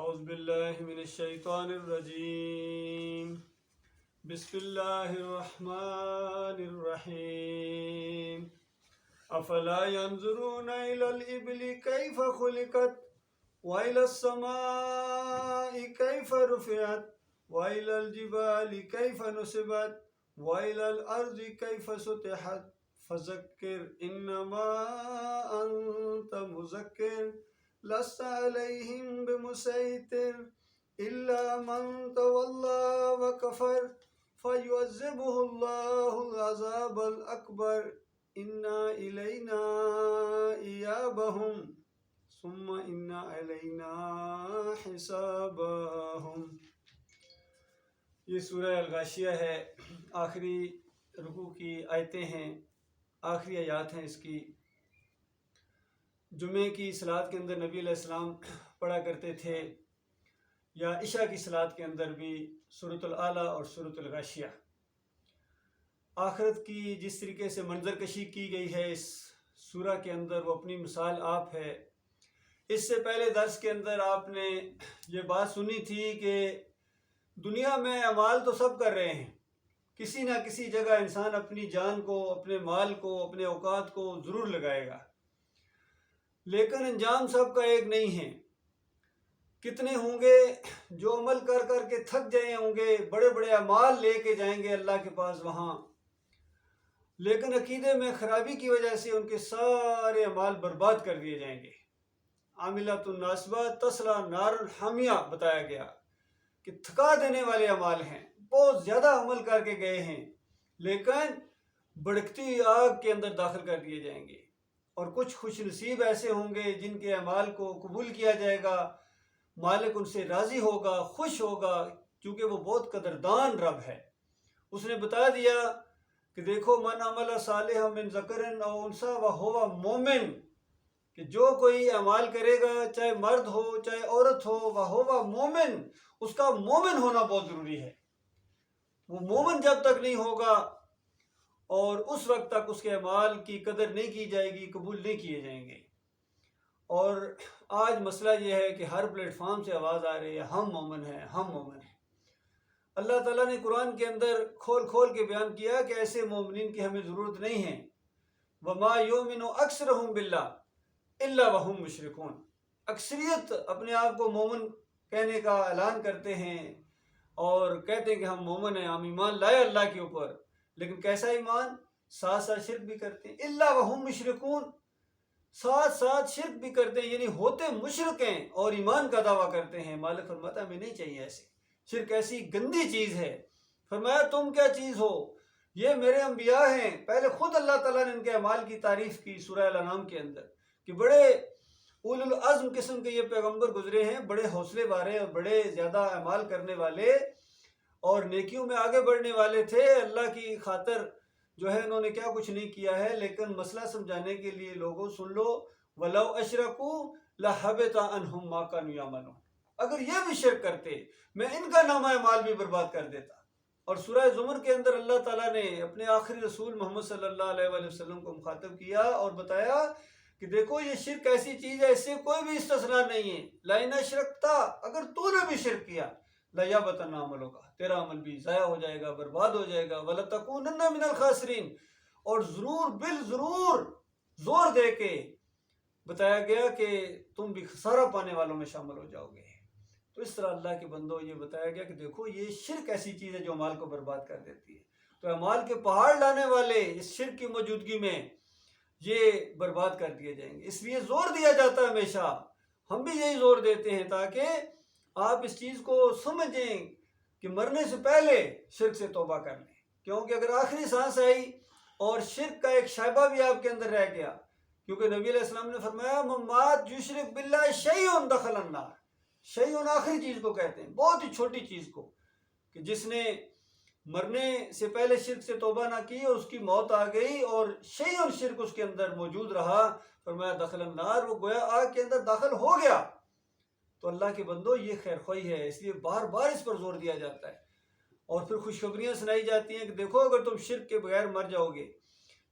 اعوذ باللہ من الشیطان الرجیم بسم اللہ الرحمن الرحیم افلا ينظرون الى الابل كيف خلقت والى السماء كيف رفعت والى الجبال كيف نصبت والى الارض كيف سطحت فذکر انما انت مذکر لست علیہم بمسیطر الا من تولی وکفر فیعذبہ اللہ العذاب الاکبر انا الینا ایابہم ثم انا علینا حسابہم۔ یہ سورہ الغاشیہ ہے، آخری رکوع کی آیتیں ہیں، آخری آیات ہیں اس کی۔ جمعے کی صلات کے اندر نبی علیہ السلام پڑھا کرتے تھے، یا عشاء کی صلات کے اندر بھی سورۃ الاعلیٰ اور سورۃ الغاشیہ۔ آخرت کی جس طریقے سے منظر کشی کی گئی ہے اس سورہ کے اندر، وہ اپنی مثال آپ ہے۔ اس سے پہلے درس کے اندر آپ نے یہ بات سنی تھی کہ دنیا میں اعمال تو سب کر رہے ہیں، کسی نہ کسی جگہ انسان اپنی جان کو، اپنے مال کو، اپنے اوقات کو ضرور لگائے گا، لیکن انجام سب کا ایک نہیں ہے۔ کتنے ہوں گے جو عمل کر کر کے تھک جائے ہوں گے، بڑے بڑے اعمال لے کے جائیں گے اللہ کے پاس وہاں، لیکن عقیدے میں خرابی کی وجہ سے ان کے سارے اعمال برباد کر دیے جائیں گے۔ عاملۃ ناصبہ تصلیٰ نار حامیہ بتایا گیا کہ تھکا دینے والے اعمال ہیں، بہت زیادہ عمل کر کے گئے ہیں لیکن بھڑکتی آگ کے اندر داخل کر دیے جائیں گے۔ اور کچھ خوش نصیب ایسے ہوں گے جن کے اعمال کو قبول کیا جائے گا، مالک ان سے راضی ہوگا، خوش ہوگا، کیونکہ وہ بہت قدردان رب ہے۔ اس نے بتا دیا کہ دیکھو من عمل صالحا من ذکر او انثی وہو مومن، کہ جو کوئی اعمال کرے گا چاہے مرد ہو چاہے عورت ہو، وہو مومن، اس کا مومن ہونا بہت ضروری ہے۔ وہ مومن جب تک نہیں ہوگا اور اس وقت تک اس کے اعمال کی قدر نہیں کی جائے گی، قبول نہیں کیے جائیں گے۔ اور آج مسئلہ یہ ہے کہ ہر پلیٹ فارم سے آواز آ رہی ہے ہم مومن ہیں، ہم مومن ہیں۔ اللہ تعالیٰ نے قرآن کے اندر کھول کھول کے بیان کیا کہ ایسے مومنین کی ہمیں ضرورت نہیں ہے۔ وَمَا يُؤْمِنُ أَكْثَرُهُم بِاللَّهِ إِلَّا وَهُمْ مُشْرِكُونَ۔ اکثریت اپنے آپ کو مومن کہنے کا اعلان کرتے ہیں اور کہتے ہیں کہ ہم مومن ہیں، ہم ایمان لائے اللہ کے اوپر، لیکن کیسا ایمان؟ ساتھ ساتھ شرک بھی کرتے ہیں۔ الا وہم مشرکون، ساتھ ساتھ شرک بھی کرتے ہیں، یعنی ہوتے مشرک ہیں اور ایمان کا دعویٰ کرتے ہیں۔ مالک فرماتا ہے ہمیں نہیں چاہیے ایسے، شرک ایسی گندی چیز ہے۔ فرمایا تم کیا چیز ہو؟ یہ میرے انبیاء ہیں۔ پہلے خود اللہ تعالیٰ نے ان کے اعمال کی تعریف کی سورہ الانعام کے اندر کہ بڑے اولو العزم قسم کے یہ پیغمبر گزرے ہیں، بڑے حوصلے والے اور بڑے زیادہ اعمال کرنے والے اور نیکیوں میں آگے بڑھنے والے تھے۔ اللہ کی خاطر جو ہے انہوں نے کیا کچھ نہیں کیا ہے، لیکن مسئلہ سمجھانے کے لیے لوگوں سن لو، وَلَوْ أَشْرَكُوا لَحَبِطَ عَنْهُمْ مَا كَانُوا يَعْمَلُونَ، اگر یہ بھی شرک کرتے میں ان کا نامہ اعمال بھی برباد کر دیتا۔ اور سورہ زمر کے اندر اللہ تعالیٰ نے اپنے آخری رسول محمد صلی اللہ علیہ وآلہ وسلم کو مخاطب کیا اور بتایا کہ دیکھو یہ شرک ایسی چیز ہے، اس سے کوئی بھی استثناء نہیں ہے۔ لَإِنْ أَشْرَكْتَ، اگر تو نے بھی شرک کیا، لَيَحْبَطَنَّ عَمَلُكَ، تیرا عمل بھی ضائع ہو جائے گا، برباد ہو جائے گا۔ وَلَتَكُونَنَّ مِنَ الْخَاسِرِينَ، اور ضرور بالضرور زور دے کے بتایا گیا کہ تم بھی خسارہ پانے والوں میں شامل ہو جاؤ گے۔ تو اس طرح اللہ کے بندوں یہ بتایا گیا کہ دیکھو یہ شرک ایسی چیز ہے جو اعمال کو برباد کر دیتی ہے۔ تو اعمال کے پہاڑ لانے والے اس شرک کی موجودگی میں یہ برباد کر دیے جائیں گے۔ اس لیے زور دیا جاتا ہے ہمیشہ، ہم بھی یہی زور دیتے ہیں تاکہ آپ اس چیز کو سمجھیں کہ مرنے سے پہلے شرک سے توبہ کر لیں، کیونکہ اگر آخری سانس آئی اور شرک کا ایک شائبہ بھی آپ کے اندر رہ گیا، کیونکہ نبی علیہ السلام نے فرمایا مَمَّاتْ يُشْرِكْ بِاللَّهِ شَيْءٌ دَخَلَ النَّارِ، شیءٌ آخری چیز کو کہتے ہیں، بہت ہی چھوٹی چیز کو، کہ جس نے مرنے سے پہلے شرک سے توبہ نہ کی اور اس کی موت آ گئی اور شیء شرک اس کے اندر موجود رہا، فرمایا دخل النار، وہ گویا آگ کے اندر داخل ہو گیا۔ تو اللہ کے بندو یہ خیر خواہی ہے، اس لیے بار بار اس پر زور دیا جاتا ہے اور پھر خوشخبریاں سنائی جاتی ہیں کہ دیکھو اگر تم شرک کے بغیر مر جاؤ گے،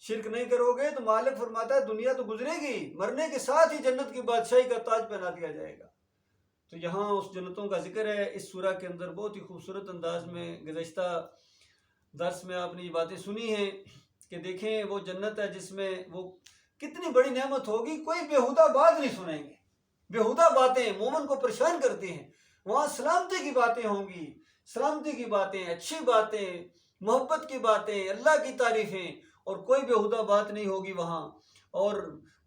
شرک نہیں کرو گے تو مالک فرماتا ہے دنیا تو گزرے گی، مرنے کے ساتھ ہی جنت کی بادشاہی کا تاج پہنا دیا جائے گا۔ تو یہاں اس جنتوں کا ذکر ہے اس سورہ کے اندر بہت ہی خوبصورت انداز میں۔ گزشتہ درس میں آپ نے یہ باتیں سنی ہیں کہ دیکھیں وہ جنت ہے جس میں وہ کتنی بڑی نعمت ہوگی، کوئی بیہودہ بات نہیں سنیں گے، بیہودہ باتیں مومن کو پریشان کرتی ہیں۔ وہاں سلامتی کی باتیں ہوں گی، سلامتی کی باتیں، اچھی باتیں، محبت کی باتیں، اللہ کی تعریفیں، اور کوئی بیہودہ بات نہیں ہوگی وہاں۔ اور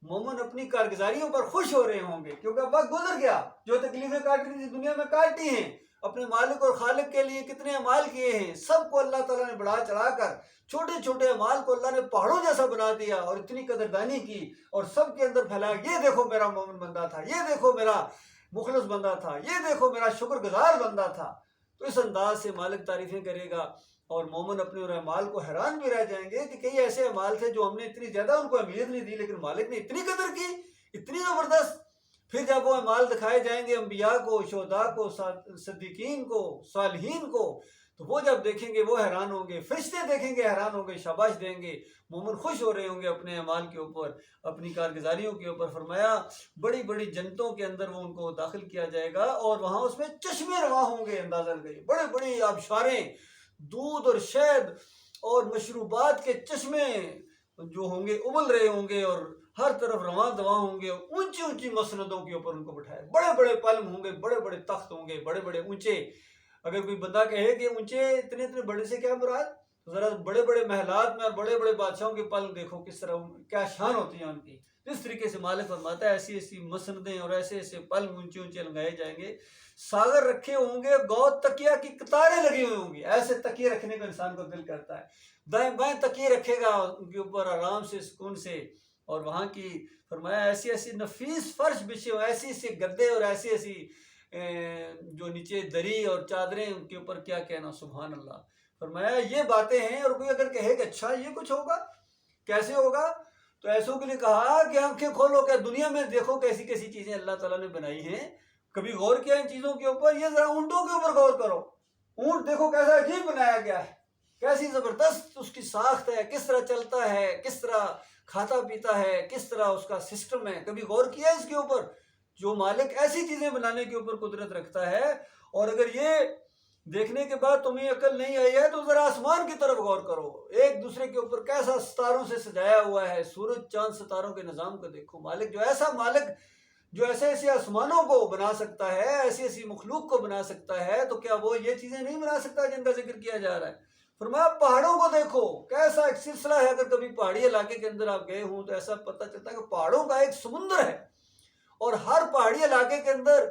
مومن اپنی کارگزاریوں پر خوش ہو رہے ہوں گے، کیونکہ وقت گزر گیا، جو تکلیفیں کاٹنی تھی دنیا میں کاٹی ہیں، اپنے مالک اور خالق کے لیے کتنے اعمال کیے ہیں، سب کو اللہ تعالیٰ نے بڑھا چڑھا کر چھوٹے چھوٹے اعمال کو اللہ نے پہاڑوں جیسا بنا دیا، اور اتنی قدردانی کی اور سب کے اندر پھیلایا، یہ دیکھو میرا مومن بندہ تھا، یہ دیکھو میرا مخلص بندہ تھا، یہ دیکھو میرا شکر گزار بندہ تھا۔ تو اس انداز سے مالک تعریفیں کرے گا، اور مومن اپنے اور اعمال کو حیران بھی رہ جائیں گے کہ کئی ایسے اعمال تھے جو ہم نے اتنی زیادہ ان کو اہمیت نہیں دی، لیکن مالک نے اتنی قدر کی، اتنی زبردست۔ پھر جب وہ اعمال دکھائے جائیں گے انبیاء کو، شہداء کو، صدیقین کو، صالحین کو، تو وہ جب دیکھیں گے وہ حیران ہوں گے، فرشتے دیکھیں گے حیران ہوں گے، شاباش دیں گے، مومن خوش ہو رہے ہوں گے اپنے اعمال کے اوپر، اپنی کارگزاریوں کے اوپر۔ فرمایا بڑی بڑی جنتوں کے اندر وہ ان کو داخل کیا جائے گا، اور وہاں اس میں چشمے رواں ہوں گے، اندازہ لگائیے، بڑے بڑی آبشاریں، دودھ اور شہد اور مشروبات کے چشمے جو ہوں گے ابل رہے ہوں گے، اور ہر طرف رواں دواں ہوں گے، اونچی اونچی مسندوں کے اوپر ان کو بٹھائے، بڑے بڑے پلنگ ہوں گے، بڑے بڑے تخت ہوں گے، بڑے بڑے اونچے۔ اگر کوئی بندہ کہے کہ اونچے اتنے اتنے بڑے سے کیا مراد، ذرا بڑے بڑے محلات میں اور بڑے بڑے بادشاہوں کے پلنگ دیکھو کس طرح کیا شان ہوتی ہیں ان کی۔ اس طریقے سے مالک فرماتا ہے ایسی ایسی مسندیں اور ایسے ایسے پلنگ اونچے اونچے لگائے جائیں گے، ساغر رکھے ہوں گے، گو تکیہ کی قطاریں لگی ہوئی ہوں گی، ایسے تکیے رکھنے کو انسان کو دل کرتا ہے، دائیں بائیں تکیے رکھے گا ان کے اوپر آرام سے، سکون سے۔ اور وہاں کی فرمایا ایسی ایسی نفیس فرش بچھے ہو، ایسی ایسی گدے اور ایسی ایسی جو نیچے دری اور چادریں، ان کے اوپر کیا کہنا، سبحان اللہ۔ فرمایا یہ باتیں ہیں، اور کوئی اگر کہے کہ اچھا یہ کچھ ہوگا، کیسے ہوگا، تو ایسوں کے لیے کہا کہ آنکھیں کھولو، کہ دنیا میں دیکھو کیسی کیسی چیزیں اللہ تعالیٰ نے بنائی ہیں، کبھی غور کیا ان چیزوں کے اوپر؟ یہ ذرا اونٹوں کے اوپر غور کرو، اونٹ دیکھو کیسا عجیب بنایا گیا ہے، کیسی زبردست اس کی ساخت ہے، کس طرح چلتا ہے، کس طرح کھاتا پیتا ہے، کس طرح اس کا سسٹم ہے، کبھی غور کیا اس کے اوپر؟ جو مالک ایسی چیزیں بنانے کے اوپر قدرت رکھتا ہے، اور اگر یہ دیکھنے کے بعد تمہیں عقل نہیں آئی ہے تو ذرا آسمان کی طرف غور کرو، ایک دوسرے کے اوپر کیسا ستاروں سے سجایا ہوا ہے، سورج چاند ستاروں کے نظام کو دیکھو۔ مالک جو ایسا مالک جو ایسے ایسے آسمانوں کو بنا سکتا ہے، ایسی ایسی مخلوق کو بنا سکتا ہے، تو کیا وہ یہ چیزیں نہیں بنا سکتا جن کا ذکر کیا جا رہا ہے؟ فرمایا پہاڑوں کو دیکھو، کیسا ایک سلسلہ ہے، اگر کبھی پہاڑی علاقے کے اندر آپ گئے ہوں تو ایسا پتہ چلتا ہے کہ پہاڑوں کا ایک سمندر ہے، اور ہر پہاڑی علاقے کے اندر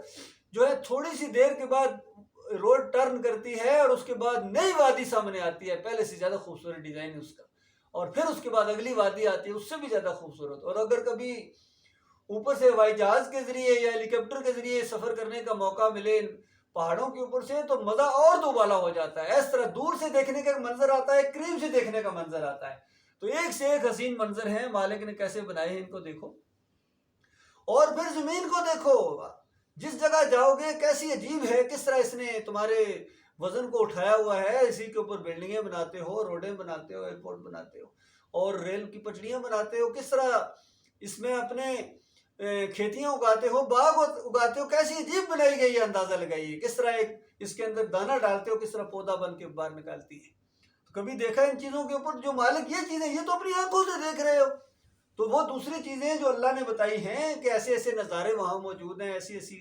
جو ہے تھوڑی سی دیر کے بعد روڈ ٹرن کرتی ہے، اور اس کے بعد نئی وادی سامنے آتی ہے، پہلے سے زیادہ خوبصورت ڈیزائن ہے اس کا، اور پھر اس کے بعد اگلی وادی آتی ہے اس سے بھی زیادہ خوبصورت۔ اور اگر کبھی اوپر سے ہوائی جہاز کے ذریعے یا ہیلی کاپٹر کے ذریعے سفر کرنے کا موقع ملے پہاڑوں کے اوپر سے، تو مزہ اور دوبالا ہو جاتا ہے، اس طرح دور سے دیکھنے کا منظر آتا ہے، قریب سے دیکھنے کا منظر آتا ہے، تو ایک سے ایک حسین منظر ہیں، مالک نے کیسے بنائے ہیں ان کو دیکھو۔ اور پھر زمین کو دیکھو، جس جگہ جاؤ گے کیسی عجیب ہے، کس طرح اس نے تمہارے وزن کو اٹھایا ہوا ہے، اسی کے اوپر بلڈنگیں بناتے ہو، روڈیں بناتے ہو، ایئرپورٹ بناتے ہو، اور ریل کی پٹریاں بناتے ہو، کس طرح اس میں اپنے کھیتیاں اگاتے ہو، باغ اگاتے ہو، کیسی عجیب بنائی گئی ہے، اندازہ لگائیے، کس طرح ایک اس کے اندر دانہ ڈالتے ہو، کس طرح پودا بن کے باہر نکالتی ہے۔ کبھی دیکھا ان چیزوں کے اوپر؟ جو مالک یہ چیزیں یہ تو اپنی آنکھوں سے دیکھ رہے ہو، تو وہ دوسری چیزیں جو اللہ نے بتائی ہیں کہ ایسے ایسے نظارے وہاں موجود ہیں، ایسی ایسی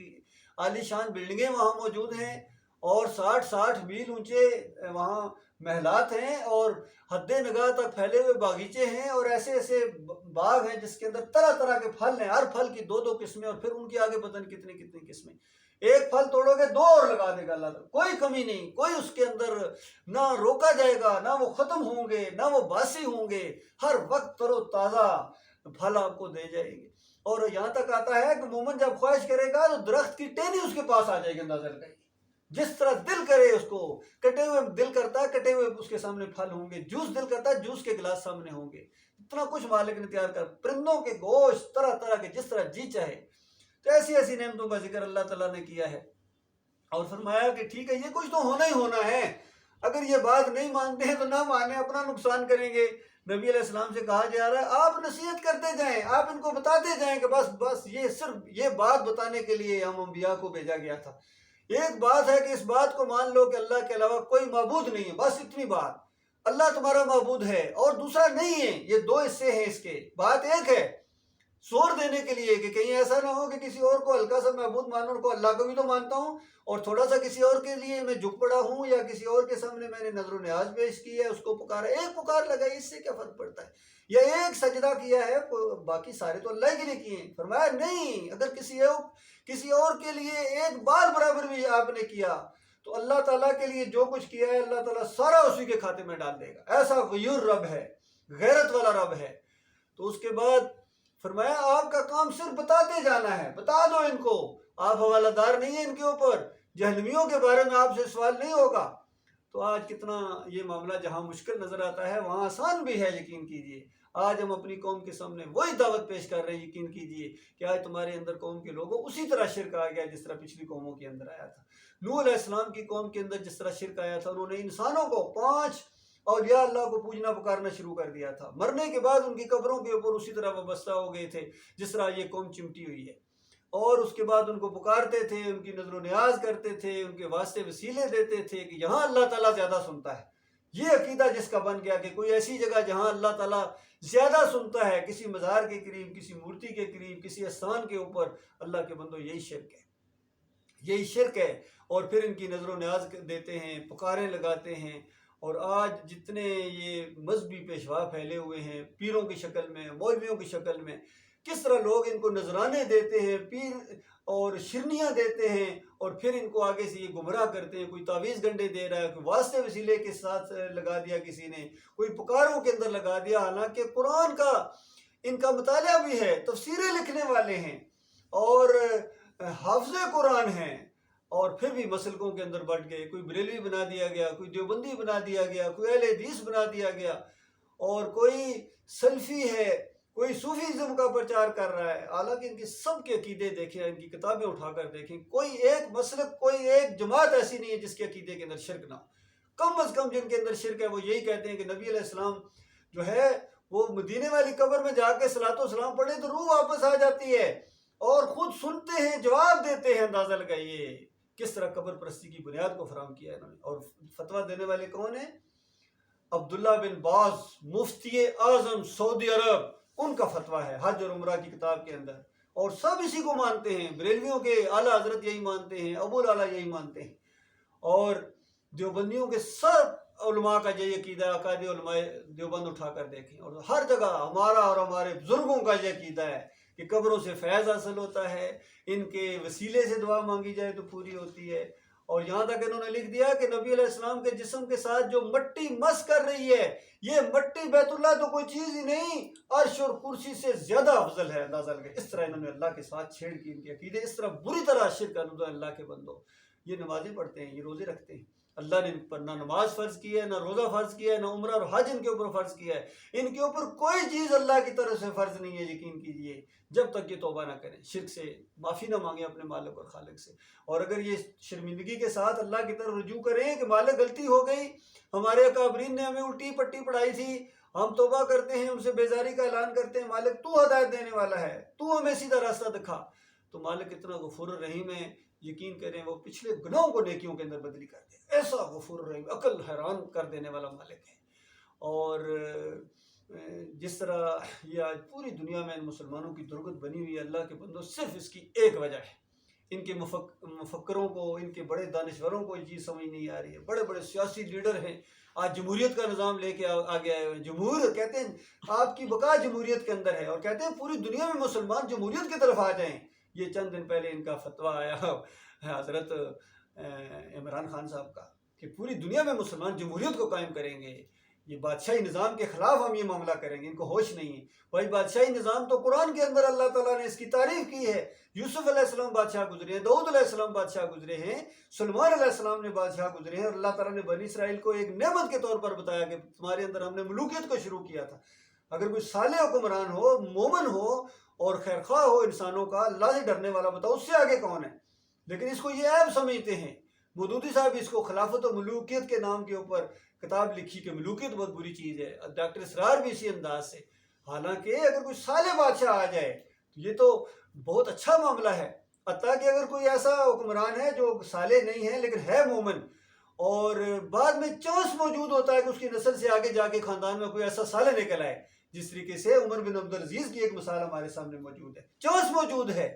عالی شان بلڈنگیں وہاں موجود ہیں، اور 60 میل اونچے وہاں محلات ہیں، اور حد نگاہ تک پھیلے ہوئے باغیچے ہیں، اور ایسے ایسے باغ ہیں جس کے اندر طرح طرح کے پھل ہیں، ہر پھل کی 2 قسمیں، اور پھر ان کے آگے پتہ نہیں کتنی کتنی قسمیں، ایک پھل توڑو گے 2 اور لگا دے گا اللہ تعالیٰ، کوئی کمی نہیں، کوئی اس کے اندر نہ روکا جائے گا، نہ وہ ختم ہوں گے، نہ وہ باسی ہوں گے، ہر وقت تر و تازہ پھل آپ کو دے جائے گی۔ اور یہاں تک آتا ہے کہ مومن جب خواہش کرے گا تو درخت کی ٹہنی اس کے پاس آ جائے گی، اندازہ لگائے گی، جس طرح دل کرے اس کو، کٹے ہوئے دل کرتا ہے کٹے ہوئے اس کے سامنے پھل ہوں گے، جوس دل کرتا ہے جوس کے گلاس سامنے ہوں گے، اتنا کچھ مالک نے تیار کر، پرندوں کے گوشت طرح طرح کے، جس طرح جی چاہے۔ تو ایسی ایسی نعمتوں کا ذکر اللہ تعالیٰ نے کیا ہے، اور فرمایا کہ ٹھیک ہے یہ کچھ تو ہونا ہی ہونا ہے، اگر یہ بات نہیں مانتے ہیں تو نہ مانے، اپنا نقصان کریں گے، نبی علیہ السلام سے کہا جا رہا ہے آپ نصیحت کرتے جائیں، آپ ان کو بتاتے جائیں کہ بس یہ صرف یہ بات بتانے کے لیے ہم انبیاء کو بھیجا گیا تھا۔ ایک بات ہے کہ اس بات کو مان لو کہ اللہ کے علاوہ کوئی معبود نہیں ہے، بس اتنی بات، اللہ تمہارا معبود ہے اور دوسرا نہیں ہے، یہ دو حصے ہیں اس کے، بات ایک ہے زور دینے کے لیے کہ کہیں ایسا نہ ہو کہ کسی اور کو ہلکا سا معبود مانو، ان کو اللہ کو بھی تو مانتا ہوں اور تھوڑا سا کسی اور کے لیے میں جھک پڑا ہوں، یا کسی اور کے سامنے میں نے نظر و نیاز پیش کی ہے، اس کو پکارا، ایک پکار لگائی، اس سے کیا فرق پڑتا ہے، یا ایک سجدہ کیا ہے، باقی سارے تو اللہ کے لیے کیے ہیں۔ فرمایا نہیں، اگر کسی اور کے لیے ایک بال برابر بھی آپ نے کیا تو اللہ تعالیٰ کے لیے جو کچھ کیا ہے اللہ تعالیٰ سارا اسی کے کھاتے میں ڈال دے گا، ایسا غیور رب ہے، غیرت والا رب ہے۔ تو اس کے بعد فرمایا آپ کا کام صرف بتاتے جانا ہے، بتا دو ان کو، آپ حوالہ دار نہیں ہیں ان کے اوپر، جہنمیوں کے بارے میں آپ سے سوال نہیں ہوگا۔ تو آج کتنا یہ معاملہ جہاں مشکل نظر آتا ہے وہاں آسان بھی ہے، یقین کیجئے۔ آج ہم اپنی قوم کے سامنے وہی دعوت پیش کر رہے ہیں، یقین کیجئے کہ آج تمہارے اندر قوم کے لوگوں اسی طرح شرک آ گیا جس طرح پچھلی قوموں کے اندر آیا تھا۔ نوح علیہ السلام کی قوم کے اندر جس طرح شرک آیا تھا، انہوں نے انسانوں کو 5 اولیاء اللہ کو پوجنا پکارنا شروع کر دیا تھا، مرنے کے بعد ان کی قبروں کے اوپر اسی طرح وابستہ ہو گئے تھے جس طرح یہ قوم چمٹی ہوئی ہے، اور اس کے بعد ان کو پکارتے تھے، ان کی نظر و نیاز کرتے تھے، ان کے واسطے وسیلے دیتے تھے کہ یہاں اللہ تعالیٰ زیادہ سنتا ہے۔ یہ عقیدہ جس کا بن گیا کہ کوئی ایسی جگہ جہاں اللہ تعالیٰ زیادہ سنتا ہے، کسی مزار کے قریب، کسی مورتی کے قریب، کسی استان کے اوپر، اللہ کے بندو یہی شرک ہے، یہی شرک ہے۔ اور پھر ان کی نظر و نیاز دیتے ہیں، پکاریں لگاتے ہیں۔ اور آج جتنے یہ مذہبی پیشوا پھیلے ہوئے ہیں پیروں کی شکل میں، مولویوں کی شکل میں، کس طرح لوگ ان کو نذرانے دیتے ہیں، پیر اور شرنیاں دیتے ہیں، اور پھر ان کو آگے سے یہ گمراہ کرتے ہیں۔ کوئی تعویذ گنڈے دے رہا ہے، کوئی واسطے وسیلے کے ساتھ لگا دیا کسی نے، کوئی پکاروں کے اندر لگا دیا، حالانکہ قرآن کا ان کا مطالعہ بھی ہے، تفسیریں لکھنے والے ہیں اور حافظ قرآن ہیں، اور پھر بھی مسلکوں کے اندر بٹ گئے، کوئی بریلوی بنا دیا گیا، کوئی دیوبندی بنا دیا گیا، کوئی اہل حدیث بنا دیا گیا، اور کوئی سلفی ہے، کوئی صوفیزم کا پرچار کر رہا ہے۔ حالانکہ ان کے سب کے عقیدے دیکھیں، ان کی کتابیں اٹھا کر دیکھیں، کوئی ایک مسلک، کوئی ایک جماعت ایسی نہیں ہے جس کے عقیدے کے اندر شرک نہ ہو۔ کم از کم جن کے اندر شرک ہے وہ یہی کہتے ہیں کہ نبی علیہ السلام جو ہے وہ مدینے والی قبر میں جا کے صلاۃ و سلام پڑھے تو روح واپس آ جاتی ہے، اور خود سنتے ہیں، جواب دیتے ہیں۔ اندازہ لگائیے کس طرح قبر پرستی کی بنیاد کو فراہم کیا ہے انہوں نے۔ اور فتویٰ دینے والے کون ہیں؟ عبداللہ بن باز، مفتی اعظم سعودی عرب، ان کا فتویٰ ہے حج اور عمرہ کی کتاب کے اندر، اور سب اسی کو مانتے ہیں۔ بریلویوں کے اعلیٰ حضرت یہی مانتے ہیں، ابو الاعلیٰ یہی مانتے ہیں، اور دیوبندیوں کے سب علماء کا یہی عقیدہ ہے۔ عقائد علماء دیوبند اٹھا کر دیکھیں، اور ہر جگہ ہمارا اور ہمارے بزرگوں کا یہ عقیدہ ہے کہ قبروں سے فیض حاصل ہوتا ہے، ان کے وسیلے سے دعا مانگی جائے تو پوری ہوتی ہے۔ اور یہاں تک انہوں نے لکھ دیا کہ نبی علیہ السلام کے جسم کے ساتھ جو مٹی مس کر رہی ہے، یہ مٹی بیت اللہ تو کوئی چیز ہی نہیں، عرش اور کرسی سے زیادہ افضل ہے۔ اندازہ لگے اس طرح انہوں نے اللہ کے ساتھ چھیڑ کی، ان کے عقیدے اس طرح بری طرح شرک کر دیا۔ اللہ کے بندو، یہ نمازیں پڑھتے ہیں، یہ روزے رکھتے ہیں، اللہ نے ان پر نہ نماز فرض کی ہے، نہ روزہ فرض کیا ہے، نہ عمرہ اور حج ان کے اوپر فرض کیا ہے۔ ان کے اوپر کوئی چیز اللہ کی طرف سے فرض نہیں ہے، یقین کیجئے، جب تک یہ توبہ نہ کریں، شرک سے معافی نہ مانگیں اپنے مالک اور خالق سے۔ اور اگر یہ شرمندگی کے ساتھ اللہ کی طرف رجوع کریں کہ مالک غلطی ہو گئی، ہمارے اکابرین نے ہمیں الٹی پٹی پڑھائی تھی، ہم توبہ کرتے ہیں، ان سے بیزاری کا اعلان کرتے ہیں، مالک تو ہدایت دینے والا ہے، تو ہمیں سیدھا راستہ دکھا، تو مالک اتنا غفور الرحیم ہے، یقین کریں وہ پچھلے گناہوں کو نیکیوں کے اندر بدلی کر دے، ایسا غفور الرحیم، عقل حیران کر دینے والا مالک ہے۔ اور جس طرح یہ آج پوری دنیا میں ان مسلمانوں کی درگت بنی ہوئی ہے، اللہ کے بندوں، صرف اس کی ایک وجہ ہے، ان کے مفکروں کو، ان کے بڑے دانشوروں کو یہ چیز سمجھ نہیں آ رہی ہے۔ بڑے بڑے سیاسی لیڈر ہیں، آج جمہوریت کا نظام لے کے آگے آئے ہوئے ہیں، جمہور کہتے ہیں آپ کی بقا جمہوریت کے اندر ہے، اور کہتے ہیں پوری دنیا میں مسلمان جمہوریت کی طرف آ جائیں۔ یہ چند دن پہلے ان کا فتویٰ آیا حضرت عمران خان صاحب کا کہ پوری دنیا میں مسلمان جمہوریت کو قائم کریں گے، یہ بادشاہی نظام کے خلاف ہم یہ معاملہ کریں گے۔ ان کو ہوش نہیں ہے بھائی، بادشاہی نظام تو قرآن کے اندر اللہ تعالیٰ نے اس کی تعریف کی ہے۔ یوسف علیہ السلام بادشاہ گزرے ہیں، داؤد علیہ السلام بادشاہ گزرے ہیں، سلمان علیہ السلام نے بادشاہ گزرے ہیں، اور اللہ تعالیٰ نے بنی اسرائیل کو ایک نعمت کے طور پر بتایا کہ تمہارے اندر ہم نے ملوکیت کو شروع کیا تھا۔ اگر کوئی صالح حکمران ہو، مومن ہو اور خیرخواہ ہو انسانوں کا، اللہ سے ڈرنے والا، بتاؤ اس سے آگے کون ہے؟ لیکن اس کو یہ عیب سمجھتے ہیں۔ مودودی صاحب اس کو خلافت و ملوکیت کے نام کے اوپر کتاب لکھی کہ ملوکیت بہت بری چیز ہے، ڈاکٹر اسرار بھی اسی انداز سے، حالانکہ اگر کوئی صالح بادشاہ آ جائے تو یہ تو بہت اچھا معاملہ ہے، حتیٰ کہ اگر کوئی ایسا حکمران ہے جو صالح نہیں ہے لیکن ہے مومن، اور بعد میں چانس موجود ہوتا ہے کہ اس کی نسل سے آگے جا کے خاندان میں کوئی ایسا صالح نکل آئے، جس طریقے سے عمر بن عبدالعزیز کی ایک مثال ہمارے سامنے موجود ہے، چانس موجود ہے،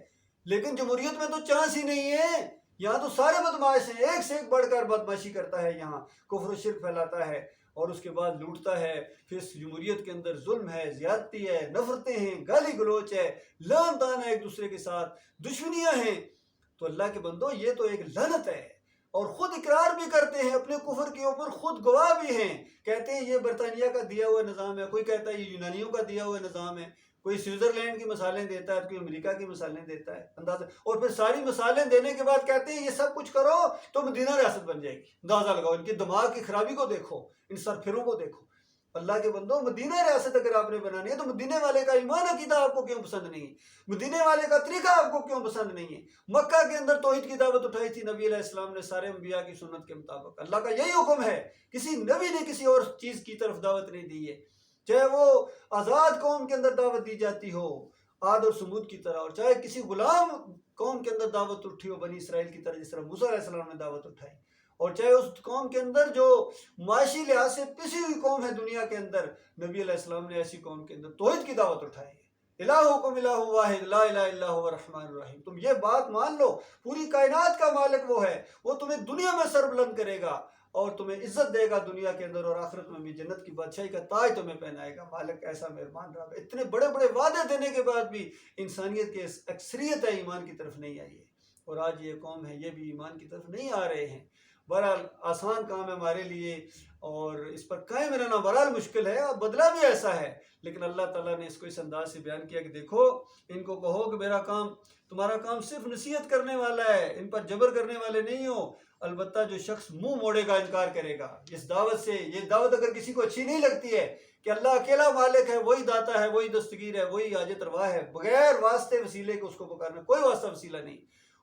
لیکن جمہوریت میں تو چانس ہی نہیں ہے، یہاں تو سارے بدماش ہیں، ایک سے ایک بڑھ کر بدماشی کرتا ہے، یہاں کفر و شرک پھیلاتا ہے اور اس کے بعد لوٹتا ہے، پھر اس جمہوریت کے اندر ظلم ہے، زیادتی ہے، نفرتیں ہیں، گالی گلوچ ہے، لعن طعن ہے ایک دوسرے کے ساتھ، دشمنیاں ہیں، تو اللہ کے بندو یہ تو ایک لعنت ہے، اور خود اقرار بھی کرتے ہیں اپنے کفر کے اوپر، خود گواہ بھی ہیں، کہتے ہیں یہ برطانیہ کا دیا ہوا نظام ہے، کوئی کہتا ہے یہ یونانیوں کا دیا ہوا نظام ہے، کوئی سوئٹزرلینڈ کی مثالیں دیتا ہے، کوئی امریکہ کی مثالیں دیتا ہے، اندازہ، اور پھر ساری مثالیں دینے کے بعد کہتے ہیں یہ سب کچھ کرو تو مدینہ ریاست بن جائے گی، اندازہ لگاؤ، ان کے دماغ کی خرابی کو دیکھو، ان سرپھروں کو دیکھو، اللہ کے بندو مدینہ ریاست اگر آپ نے بنانی ہے تو مدینہ والے کا ایمان عقیدہ آپ کو کیوں پسند نہیں ہے، مدینہ والے کا طریقہ آپ کو کیوں پسند نہیں ہے، مکہ کے اندر توحید کی دعوت اٹھائی تھی نبی علیہ السلام نے سارے انبیاء کی سنت کے مطابق، اللہ کا یہی حکم ہے، کسی نبی نے کسی اور چیز کی طرف دعوت نہیں دی ہے، چاہے وہ آزاد قوم کے اندر دعوت دی جاتی ہو عاد اور سمود کی طرح، اور چاہے کسی غلام قوم کے اندر دعوت اٹھی ہو بنی اسرائیل کی طرح جس طرح موسیٰ علیہ السلام نے دعوت اٹھائی، اور چاہے اس قوم کے اندر جو معاشی لحاظ سے پسی ہوئی قوم ہے دنیا کے اندر، نبی علیہ السلام نے ایسی قوم کے اندر توحید کی دعوت اٹھائی ہے، الہکم الہ واحد لا الہ الا هو الرحمن الرحیم، تم یہ بات مان لو، پوری کائنات کا مالک وہ ہے، وہ تمہیں دنیا میں سر بلند کرے گا اور تمہیں عزت دے گا دنیا کے اندر، اور آخرت میں بھی جنت کی بادشاہی کا تاج تمہیں پہنائے گا، مالک ایسا مہربان رہا، اتنے بڑے بڑے وعدے دینے کے بعد بھی انسانیت کے اکثریت ہے ایمان کی طرف نہیں آئی ہے، اور آج یہ قوم ہے یہ بھی ایمان کی طرف نہیں آ رہے ہیں، بہرحال آسان کام ہے ہمارے لیے اور اس پر قائم رہنا بہرحال مشکل ہے، اور بدلہ بھی ایسا ہے، لیکن اللہ تعالیٰ نے اس کو اس انداز سے بیان کیا کہ دیکھو ان کو کہو کہ میرا کام، تمہارا کام صرف نصیحت کرنے والا ہے، ان پر جبر کرنے والے نہیں ہو، البتہ جو شخص منہ موڑے گا، انکار کرے گا اس دعوت سے، یہ دعوت اگر کسی کو اچھی نہیں لگتی ہے کہ اللہ اکیلا مالک ہے، وہی داتا ہے، وہی دستگیر ہے، وہی حاجت روا ہے، بغیر واسطے وسیلے کے اس کو پکارنا، کوئی واسطہ وسیلہ نہیں،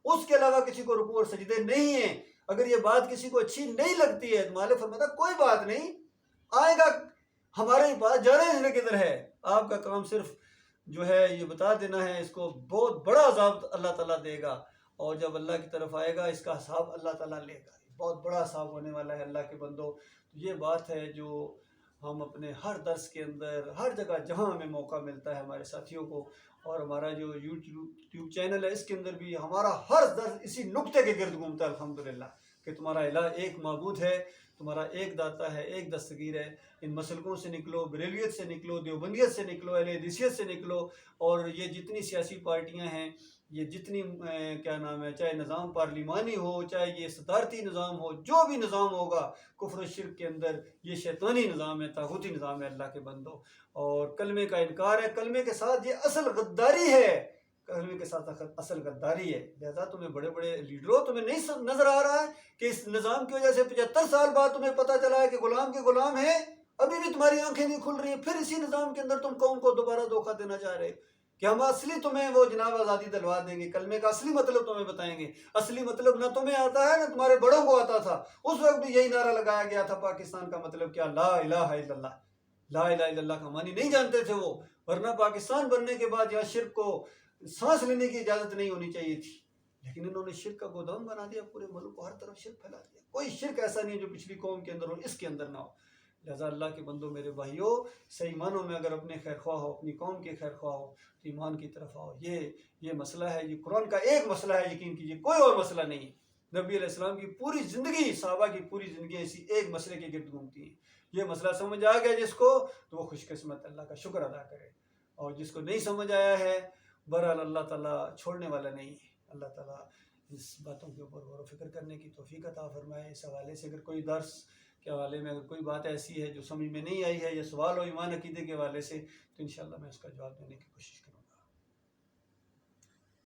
اس کے علاوہ کسی کو رکوع اور سجدے نہیں ہیں، اگر یہ بات کسی کو اچھی نہیں لگتی ہے تو مالک فرماتا کوئی بات نہیں، آئے گا ہمارے پاس، جانے ہجنے کدھر ہے، آپ کا کام صرف جو ہے یہ بتا دینا ہے، اس کو بہت بڑا عذاب اللہ تعالیٰ دے گا، اور جب اللہ کی طرف آئے گا اس کا حساب اللہ تعالیٰ لے گا، بہت بڑا حساب ہونے والا ہے اللہ کے بندو، یہ بات ہے جو ہم اپنے ہر درس کے اندر، ہر جگہ جہاں ہمیں موقع ملتا ہے ہمارے ساتھیوں کو، اور ہمارا جو یوٹیوب چینل ہے اس کے اندر بھی ہمارا ہر درس اسی نقطے کے گرد گھومتا ہے الحمدللہ، کہ تمہارا الہ ایک معبود ہے، تمہارا ایک داتا ہے، ایک دستگیر ہے، ان مسلکوں سے نکلو، بریلویت سے نکلو، دیوبندیت سے نکلو، اہل حدیثیت سے نکلو، اور یہ جتنی سیاسی پارٹیاں ہیں، یہ جتنی کیا نام ہے، چاہے نظام پارلیمانی ہو، چاہے یہ صدارتی نظام ہو، جو بھی نظام ہوگا کفر و شرک کے اندر یہ شیطانی نظام ہے، طاغوتی نظام ہے اللہ کے بندو، اور کلمے کا انکار ہے، کلمے کے ساتھ یہ اصل غداری ہے، کلمے کے ساتھ اصل غداری ہے، لہذا تمہیں بڑے بڑے لیڈروں تمہیں نہیں نظر آ رہا ہے کہ اس نظام کی وجہ سے 75 سال بعد تمہیں پتہ چلا ہے کہ غلام کے غلام ہیں، ابھی بھی تمہاری آنکھیں نہیں کھل رہی ہیں، پھر اسی نظام کے اندر تم قوم کو دوبارہ دھوکہ دینا چاہ رہے کہ ہم اصلی تمہیں وہ جناب آزادی دلوا دیں گے، کلمے کا اصلی مطلب تمہیں بتائیں گے، اصلی مطلب نہ تمہیں آتا ہے نہ تمہارے بڑوں کو آتا تھا، اس وقت بھی یہی نعرہ لگایا گیا تھا پاکستان کا مطلب کیا، لا الہ الا اللہ، لا الہ الا اللہ کا معنی نہیں جانتے تھے وہ، ورنہ پاکستان بننے کے بعد یہاں شرک کو سانس لینے کی اجازت نہیں ہونی چاہیے تھی، لیکن انہوں نے شرک کا گودام بنا دیا، پورے ملک کو ہر طرف شرک پھیلا دیا، کوئی شرک ایسا نہیں جو پچھلی قوم کے اندر ہو اس کے اندر نہ ہو، لہذا اللہ کے بندوں میرے بھائیوں صحیح معنوں میں اگر اپنے خیر خواہ ہو، اپنی قوم کے خیر خواہ ہو تو ایمان کی طرف آؤ، یہ مسئلہ ہے، یہ قرآن کا ایک مسئلہ ہے، یقین کیجیے کوئی اور مسئلہ نہیں، نبی علیہ السلام کی پوری زندگی، صحابہ کی پوری زندگی اسی ایک مسئلے کے گرد گھومتی ہے، یہ مسئلہ سمجھ آ گیا جس کو تو وہ خوش قسمت، اللہ کا شکر ادا کرے، اور جس کو نہیں سمجھ آیا ہے بہرحال اللہ تعالیٰ چھوڑنے والا نہیں ہے، اللہ تعالیٰ اس باتوں کے اوپر غور و فکر کرنے کی توفیق عطا فرمائے، اس حوالے سے اگر کوئی درس کے حوالے میں اگر کوئی بات ایسی ہے جو سمجھ میں نہیں آئی ہے یا سوال ہو ایمان عقیدے کے حوالے سے تو انشاءاللہ میں اس کا جواب دینے کی کوشش کروں گا۔